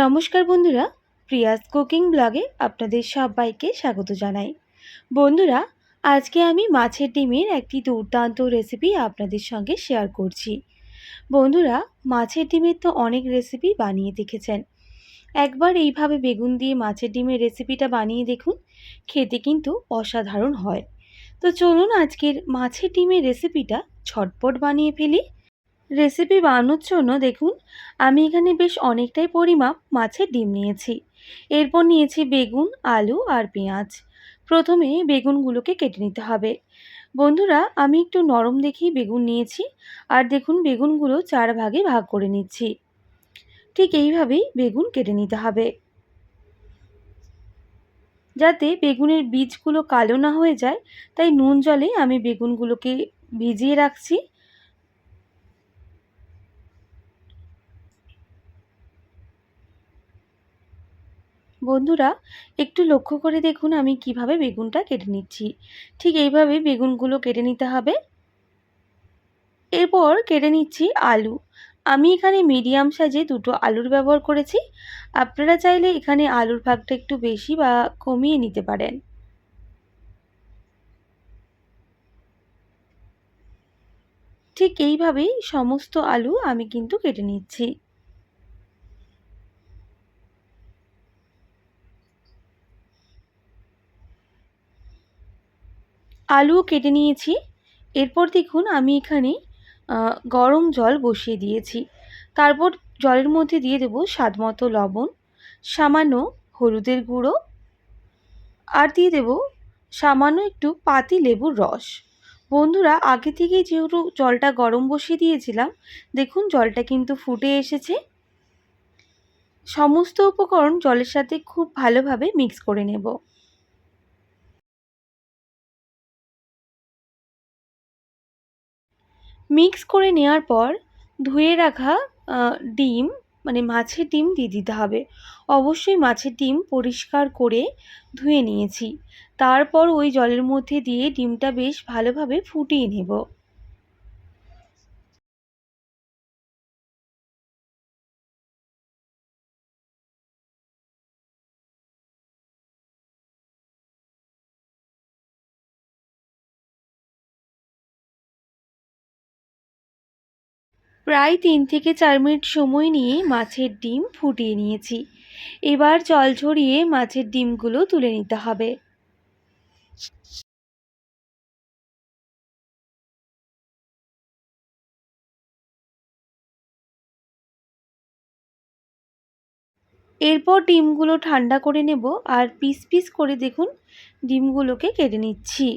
নমস্কার বন্ধুরা, Prius cooking ব্লগে আপনাদের সবাইকে স্বাগত জানাই। বন্ধুরা, আজকে আমি মাছের ডিমের একটি দুর্দান্ত রেসিপি আপনাদের সঙ্গে শেয়ার করছি। বন্ধুরা, মাছের ডিমের তো অনেক রেসিপি বানিয়ে দেখেছেন। একবার এইভাবে বেগুন দিয়ে মাছের ডিমের রেসিপিটা বানিয়ে দেখুন, খেতে কিন্তু অসাধারণ হয়। তো চলুন আজকের মাছের ডিমের রেসিপিটা ঝটপট বানিয়ে ফেলি। রেসিপি বানানোর জন্য দেখুন, আমি এখানে বেশ অনেকটাই পরিমাপ মাছের ডিম নিয়েছি। এরপর নিয়েছি বেগুন, আলু আর পেঁয়াজ। প্রথমে বেগুনগুলোকে কেটে নিতে হবে। বন্ধুরা, আমি একটু নরম দেখেই বেগুন নিয়েছি। আর দেখুন, বেগুনগুলো 4 ভাগে ভাগ করে নিচ্ছি। ঠিক এইভাবেই বেগুন কেটে নিতে হবে, যাতে বেগুনের বীজগুলো কালো না হয়ে যায়। তাই নুন জলে আমি বেগুনগুলোকে ভিজিয়ে রাখছি। বন্ধুরা, একটু লক্ষ্য করে দেখুন আমি কিভাবে বেগুনটা কেটে নিচ্ছি। ঠিক এইভাবে বেগুনগুলো কেটে নিতে হবে। এরপর কেটে নিচ্ছি আলু। আমি এখানে মিডিয়াম সাইজে দুটো আলুর ব্যবহার করেছি। আপনারা চাইলে এখানে আলুর ভাগটা একটু বেশি বা কমিয়ে নিতে পারেন। ঠিক এইভাবেই সমস্ত আলু আমি কিন্তু কেটে নিচ্ছি। আলুও কেটে নিয়েছি। এরপর দেখুন আমি এখানে গরম জল বসিয়ে দিয়েছি। তারপর জলের মধ্যে দিয়ে দেব স্বাদমতো লবণ, সামান্য হলুদের গুঁড়ো আর দিয়ে দেব সামান্য একটু পাতি লেবুর রস। বন্ধুরা, আগে থেকেই যেহেতু জলটা গরম বসিয়ে দিয়েছিলাম, দেখুন জলটা কিন্তু ফুটে এসেছে। সমস্ত উপকরণ জলের সাথে খুব ভালোভাবে মিক্স করে নেব। মিক্স করে নেওয়ার পর ধুয়ে রাখা ডিম, মানে মাছের ডিম দিয়ে দিতে হবে। অবশ্যই মাছের ডিম পরিষ্কার করে ধুয়ে নিয়েছি। তারপর ওই জলের মধ্যে দিয়ে ডিমটা বেশ ভালোভাবে ফুটিয়ে নেব। প্রায় 3 থেকে 4 মিনিট সময় নিয়ে মাছের ডিম ফুটিয়ে নিয়েছি। এবার জল ঝরিয়ে মাছের ডিমগুলো তুলে নিতে হবে। এরপর ডিমগুলো ঠান্ডা করে নেব আর পিস পিস করে দেখুন ডিমগুলোকে কেটে নিচ্ছি।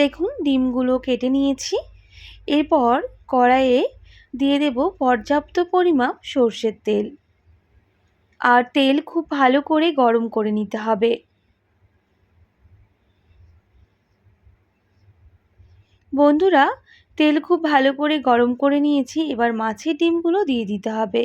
দেখুন ডিমগুলো কেটে নিয়েছি। এরপর কড়াইয়ে দিয়ে দেব পর্যাপ্ত পরিমাপ সর্ষের তেল। আর তেল খুব ভালো করে গরম করে নিতে হবে। বন্ধুরা, তেল খুব ভালো করে গরম করে নিয়েছি। এবার মাছের ডিমগুলো দিয়ে দিতে হবে।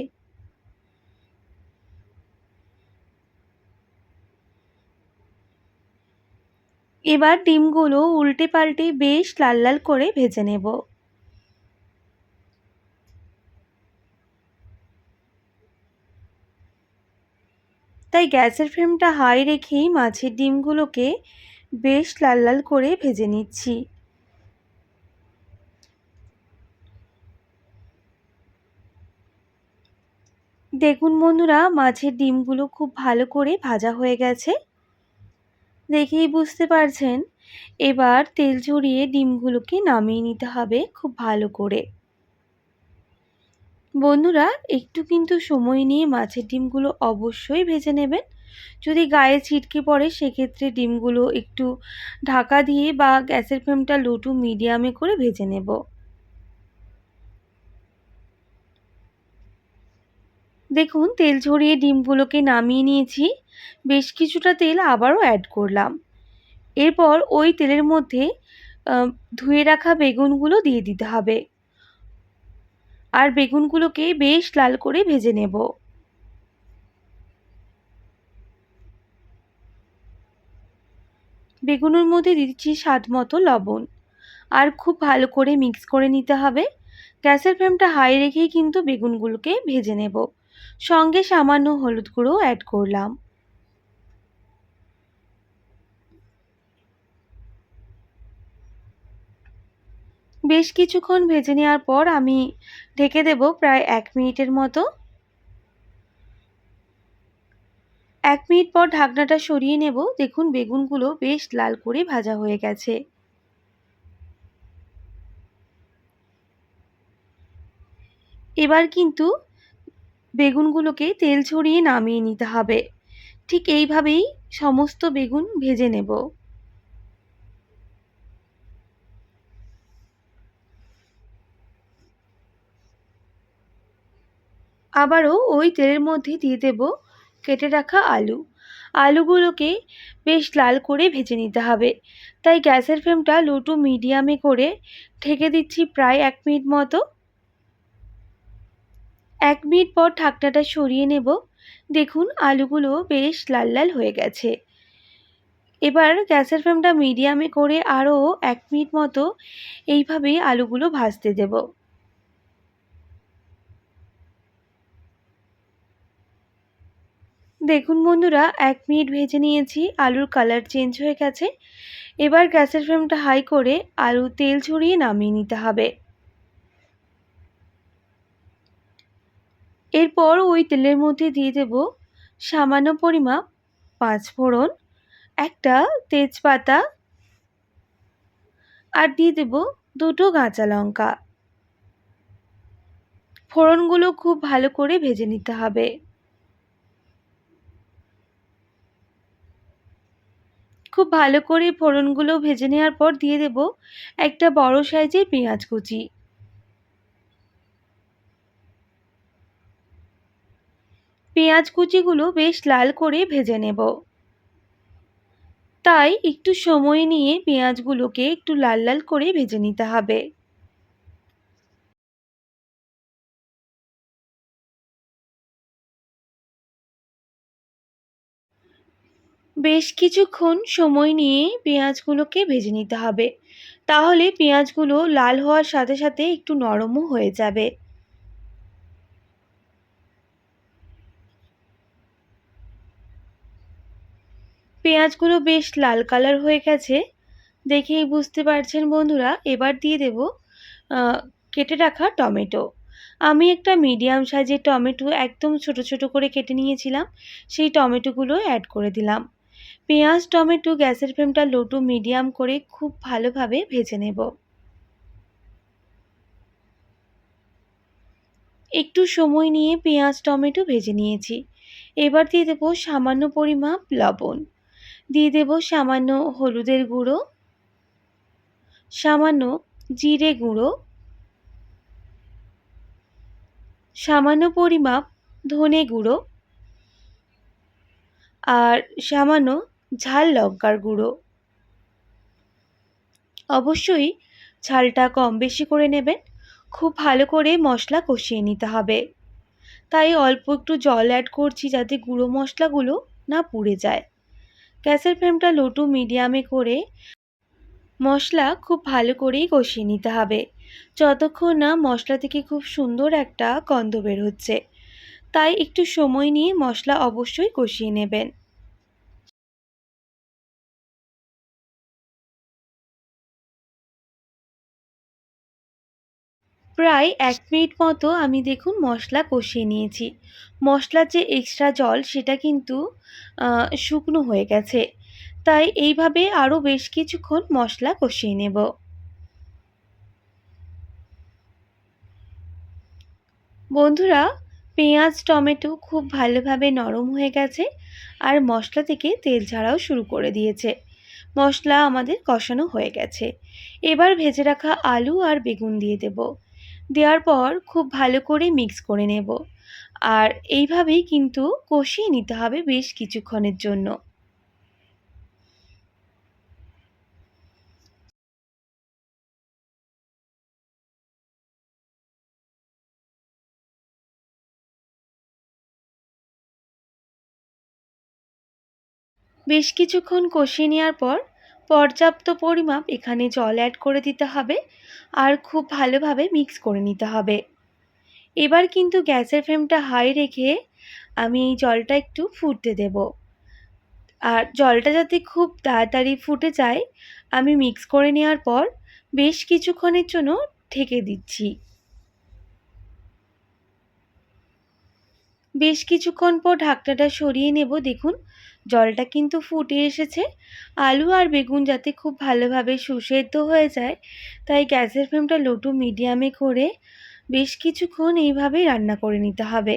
এবার ডিমগুলো উল্টে পাল্টে বেশ লাল লাল করে ভেজে নেব। তাই গ্যাসের ফ্লেমটা হাই রেখেই মাছের ডিমগুলোকে বেশ লাল লাল করে ভেজে নিচ্ছি। দেখুন বন্ধুরা, মাছের ডিমগুলো খুব ভালো করে ভাজা হয়ে গেছে, দেখেই বুঝতে পারছেন। এবার তেল ঝরিয়ে ডিমগুলোকে নামিয়ে নিতে হবে খুব ভালো করে। বন্ধুরা, একটু কিন্তু সময় নিয়ে মাছের ডিমগুলো অবশ্যই ভেজে নেবেন। যদি গায়ে ছিটকে পড়ে সেক্ষেত্রে ডিমগুলো একটু ঢাকা দিয়ে বা গ্যাসের ফ্লেমটা লো টু মিডিয়ামে করে ভেজে নেব। দেখুন তেল ঝরিয়ে ডিমগুলোকে নামিয়ে নিয়েছি। বেশ কিছুটা তেল আবারও অ্যাড করলাম। এরপর ওই তেলের মধ্যে ধুয়ে রাখা বেগুনগুলো দিয়ে দিতে হবে। আর বেগুনগুলোকে বেশ লাল করে ভেজে নেব। বেগুনের মধ্যে দিচ্ছি স্বাদ মতো লবণ, আর খুব ভালো করে মিক্স করে নিতে হবে। গ্যাসের ফ্লেমটা হাই রেখেই কিন্তু বেগুনগুলোকে ভেজে নেব। সঙ্গে সামান্য হলুদ গুঁড়ো অ্যাড করলাম। বেশ কিছুক্ষণ ভেজে নেওয়ার পর আমি ঢেকে দেব প্রায় 1 মিনিটের মতো। 1 মিনিট পর ঢাকনাটা সরিয়ে নেব। দেখুন বেগুনগুলো বেশ লাল করে ভাজা হয়ে গেছে। এবার কিন্তু বেগুনগুলোকে তেল ঝরিয়ে নামিয়ে নিতে হবে। ঠিক এইভাবেই সমস্ত বেগুন ভেজে নেব। আবারও ওই তেলের মধ্যে দিয়ে দেব কেটে রাখা আলু। আলুগুলোকে বেশ লাল করে ভেজে নিতে হবে। তাই গ্যাসের ফ্লেমটা লো টু মিডিয়ামে করে ঢেকে দিচ্ছি প্রায় 1 মিনিট মতো। 1 মিনিট পর ঢাকনাটা সরিয়ে নেব। দেখুন আলুগুলো বেশ লাল লাল হয়ে গেছে। এবার গ্যাসের ফ্লেমটা মিডিয়ামে করে আরও 1 মিনিট মতো এইভাবেই আলুগুলো ভাজতে দেব। দেখুন বন্ধুরা, 1 মিনিট ভেজে নিয়েছি, আলুর কালার চেঞ্জ হয়ে গেছে। এবার গ্যাসের ফ্লেমটা হাই করে আলু তেল ঝরিয়ে নামিয়ে নিতে হবে। এরপর ওই তেলের মধ্যে দিয়ে দেব সামান্য পরিমাপ পাঁচফোড়ন, একটা তেজপাতা, আর দিয়ে দেব দুটো কাঁচা লঙ্কা। ফোড়নগুলো খুব ভালো করে ভেজে নিতে হবে। খুব ভালো করে ফোড়নগুলো ভেজে নেওয়ার পর দিয়ে দেব একটা বড় সাইজের পেঁয়াজ কুচি। পেঁয়াজ কুচিগুলো বেশ লাল করে ভেজে নেব। তাই একটু সময় নিয়ে পেঁয়াজগুলোকে একটু লাল লাল করে ভেজে নিতে হবে। বেশ কিছুক্ষণ সময় নিয়ে পেঁয়াজগুলোকে ভেজে নিতে হবে। তাহলে পেঁয়াজগুলো লাল হওয়ার সাথে সাথে একটু নরমও হয়ে যাবে। পেঁয়াজগুলো বেশ লাল কালার হয়ে গেছে, দেখেই বুঝতে পারছেন বন্ধুরা। এবার দিয়ে দেব কেটে রাখা টমেটো। আমি একটা মিডিয়াম সাইজের টমেটো একদম ছোট ছোট করে কেটে নিয়েছিলাম, সেই টমেটোগুলো অ্যাড করে দিলাম। পেঁয়াজ টমেটো গ্যাসের ফ্লেমটা লো টু মিডিয়াম করে খুব ভালোভাবে ভেজে নেব। একটু সময় নিয়ে পেঁয়াজ টমেটো ভেজে নিয়েছি। এবার দিয়ে দেবো সামান্য পরিমাপ লবণ, দিয়ে দেবো সামান্য হলুদের গুঁড়ো, সামান্য জিরে গুঁড়ো, সামান্য পরিমাপ ধনে গুঁড়ো, আর সামান্য ঝাল লঙ্কার গুঁড়ো। অবশ্যই ঝালটা কম বেশি করে নেবেন। খুব ভালো করে মশলা কষিয়ে নিতে হবে। তাই অল্প একটু জল অ্যাড করছি যাতে গুঁড়ো মশলাগুলো না পুড়ে যায়। গ্যাসের ফ্লেমটা লো টু মিডিয়ামে করে মশলা খুব ভালো করেই কষিয়ে নিতে হবে, যতক্ষণ না মশলা থেকে খুব সুন্দর একটা গন্ধ বের হচ্ছে। তাই একটু সময় নিয়ে মশলা অবশ্যই কষিয়ে নেবেন। প্রায় 1 মিনিট মতো আমি দেখুন মশলা কষিয়ে নিয়েছি। মশলার যে এক্সট্রা জল সেটা কিন্তু শুকনো হয়ে গেছে। তাই এইভাবে আরও বেশ কিছুক্ষণ মশলা কষিয়ে নেব। বন্ধুরা, পেঁয়াজ টমেটো খুব ভালোভাবে নরম হয়ে গেছে, আর মশলা থেকে তেল ছাড়াও শুরু করে দিয়েছে। মশলা আমাদের কষানো হয়ে গেছে। এবার ভেজে রাখা আলু আর বেগুন দিয়ে দেব। দেওয়ার পর খুব ভালো করে মিক্স করে নেব। আর এইভাবেই কিন্তু কষিয়ে নিতে হবে বেশ কিছুক্ষণের জন্য। বেশ কিছুক্ষণ কষিয়ে নেওয়ার পর পর্যাপ্ত পরিমাপ এখানে জল অ্যাড করে দিতে হবে আর খুব ভালোভাবে মিক্স করে নিতে হবে। এবার কিন্তু গ্যাসের ফ্লেমটা হাই রেখে আমি এই জলটা একটু ফুটতে দেব। আর জলটা যাতে খুব তাড়াতাড়ি ফুটে যায় আমি মিক্স করে নেওয়ার পর বেশ কিছুক্ষণের জন্য ঢেকে দিচ্ছি। বেশ কিছুক্ষণ পর ঢাকনাটা সরিয়ে নেব। দেখুন জলটা কিন্তু ফুটে এসেছে। আলু আর বেগুন যাতে খুব ভালোভাবে সুসেদ্ধ হয়ে যায় তাই গ্যাসের ফ্লেমটা লো টু মিডিয়ামে করে বেশ কিছুক্ষণ এইভাবে রান্না করে নিতে হবে।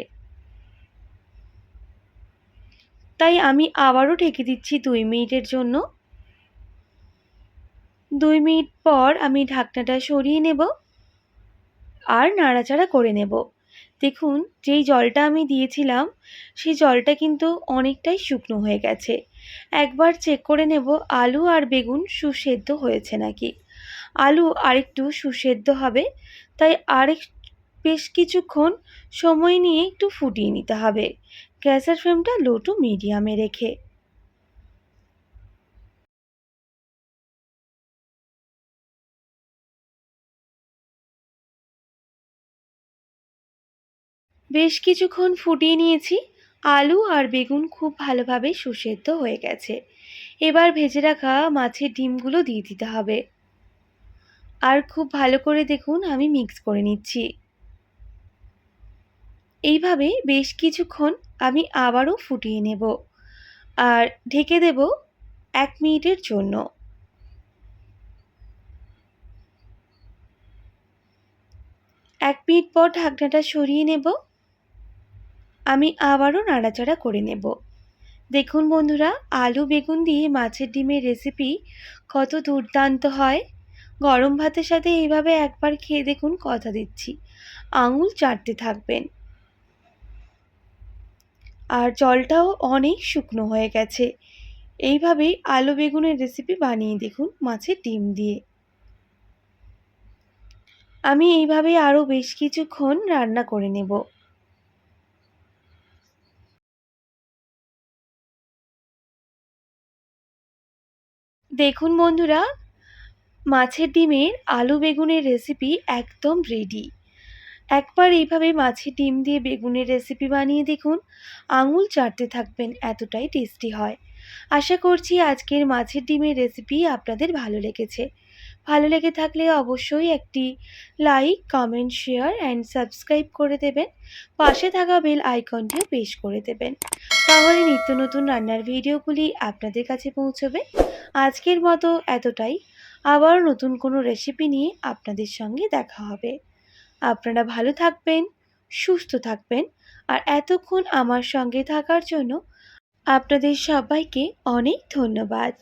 তাই আমি আবারও ঢেকে দিচ্ছি 2 মিনিটের জন্য। 2 মিনিট পর আমি ঢাকনাটা সরিয়ে নেব আর নাড়াচাড়া করে নেব। দেখুন যেই জলটা আমি দিয়েছিলাম সেই জলটা কিন্তু অনেকটাই শুকনো হয়ে গেছে। একবার চেক করে নেব আলু আর বেগুন সুসেদ্ধ হয়েছে নাকি। আলু আরেকটু সুসেদ্ধ হবে তাই বেশ কিছুক্ষণ সময় নিয়ে একটু ফুটিয়ে নিতে হবে গ্যাসের ফ্লেমটা লো টু মিডিয়ামে রেখে। বেশ কিছুক্ষণ ফুটিয়ে নিয়েছি। আলু আর বেগুন খুব ভালোভাবে সুসেদ্ধ হয়ে গেছে। এবার ভেজে রাখা মাছের ডিমগুলো দিয়ে দিতে হবে আর খুব ভালো করে দেখুন আমি মিক্স করে নিচ্ছি। এইভাবে বেশ কিছুক্ষণ আমি আবারও ফুটিয়ে নেব আর ঢেকে দেব 1 মিনিটের জন্য। 1 মিনিট পর ঢাকনাটা সরিয়ে নেব। আমি আবারও নাড়াচাড়া করে নেব। দেখুন বন্ধুরা আলু বেগুন দিয়ে মাছের ডিমের রেসিপি কত দুর্দান্ত হয়। গরম ভাতের সাথে এইভাবে একবার খেয়ে দেখুন, কথা দিচ্ছি আঙুল চাটতে থাকবেন। আর জলটাও অনেক শুকনো হয়ে গেছে। এইভাবেই আলু বেগুনের রেসিপি বানিয়ে দেখুন মাছের ডিম দিয়ে। আমি এইভাবে আরও বেশ কিছুক্ষণ রান্না করে নেব। দেখুন বন্ধুরা মাছের ডিমের আলু বেগুনের রেসিপি একদম রেডি। একবার এইভাবে মাছের ডিম দিয়ে বেগুনের রেসিপি বানিয়ে দেখুন, আঙুল চাটতে থাকবেন, এতটাই টেস্টি হয়। আশা করছি আজকের মাছের ডিমের রেসিপি আপনাদের ভালো লেগেছে। ভালো লেগে থাকলে অবশ্যই একটি like, comment, share and subscribe করে দেবেন। পাশে থাকা বেল আইকনটিও প্রেস করে দেবেন। তাহলে নিত্য নতুন রান্নার ভিডিওগুলি আপনাদের কাছে পৌঁছবে। আজকের মতো এতটাই। আবার নতুন কোনো রেসিপি নিয়ে আপনাদের সঙ্গে দেখা হবে। আপনারা ভালো থাকবেন, সুস্থ থাকবেন আর এতক্ষণ আমার সঙ্গে থাকার জন্য আপনাদের সবাইকে অনেক ধন্যবাদ।